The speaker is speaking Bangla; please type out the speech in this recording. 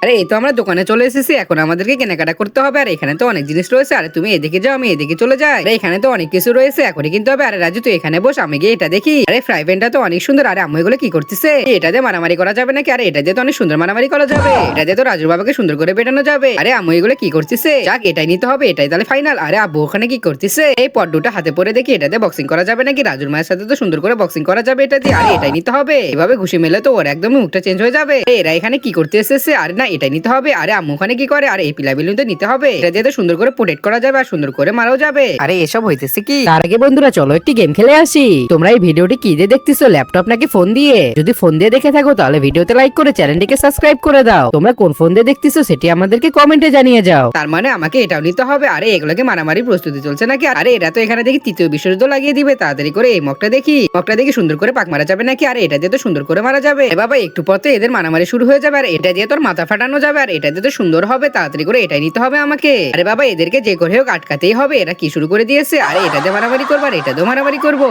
আরে এই তো আমরা দোকানে চলে এসেছি, এখন আমাদেরকে কেনাকাটা করতে হবে। আর এখানে তো অনেক জিনিস রয়েছে। আরে তুমি এদিকে যাও, আমি এদিকে চলে যাই। আরে এখানে তো অনেক কিছু রয়েছে, এখনই কিনতে হবে। আরে রাজু তুই এখানে বস, আমি গিয়ে এটা দেখি। আরে ফ্রাই প্যানটা তো অনেক সুন্দর। আরে আম্মু এগুলো কি করতেছে? এটা দিয়ে মারামারি করা যাবে নাকি? আরে এটা দিয়ে তো অনেক সুন্দর মারামারি করা যাবে। এটা দিয়ে তো রাজুর বাবাকে সুন্দর করে পেটানো যাবে। আরে আম্মু এগুলো কি করতেছে? যাক এটাই নিতে হবে, এটাই তাহলে ফাইনাল। আরে আব্বু ওখানে কি করতেছে? এই পড্ডুটা হাতে পরে দেখি, এটা দিয়ে বক্সিং করা যাবে নাকি? রাজুর মায়ের সাথে তো সুন্দর করে বক্সিং করা যাবে এটা দিয়ে। আরে এটাই নিতে হবে, এভাবে ঘুষি মেলে তো ওর একদম মুখটা চেঞ্জ হয়ে যাবে। এরা এখানে কি করতে এসেছে? আরে না এটাই নিতে হবে। আরে আম্মু ওখানে কি করে? আরে এই পিলা বেলুন তো নিতে হবে, এটা দিয়ে তো সুন্দর করে প্রোটেক্ট করা যাবে আর সুন্দর করে মারাও যাবে। আরে এসব হইতেছে কি? তার আগে বন্ধুরা চলো একটি গেম খেলে আসি। তোমরা এই ভিডিওটি কি দিয়ে দেখতেছো, ল্যাপটপ নাকি ফোন দিয়ে? যদি ফোন দিয়ে দেখে থাকো তাহলে ভিডিওতে লাইক করে চ্যানেলটিকে সাবস্ক্রাইব করে দাও। তোমরা কোন ফোন দিয়ে দেখতেছো সেটি আমাদেরকে কমেন্টে জানিয়ে যাও। তার মানে আমাকে এটাও নিতে হবে। আরে এগুলোকে মারামারি প্রস্তুতি চলছে নাকি? আরে এরা তো এখানে দেখি তৃতীয় বিশ্বযুদ্ধ লাগিয়ে দিবে। তাড়াতাড়ি করে এই মগটা দেখি সুন্দর করে পাক মারা যাবে নাকি? আরে এটা দিয়ে তো সুন্দর করে মারা যাবে। এ বাবা একটু পর তো এদের মারামারি শুরু হয়ে যাবে। আর এটা দিয়ে তোর মাথা ফাটানো যাবে। আর এটা দিয়ে তো সুন্দর হবে। তাড়াতাড়ি করে এটাই নিতে হবে আমাকে। আরে বাবা এদেরকে যে করে হোক আটকাতেই হবে। এরা কি শুরু করে দিয়েছে? আরে এটা দিয়ে মারামারি করবো আর এটা দিয়ে মারামারি করবো।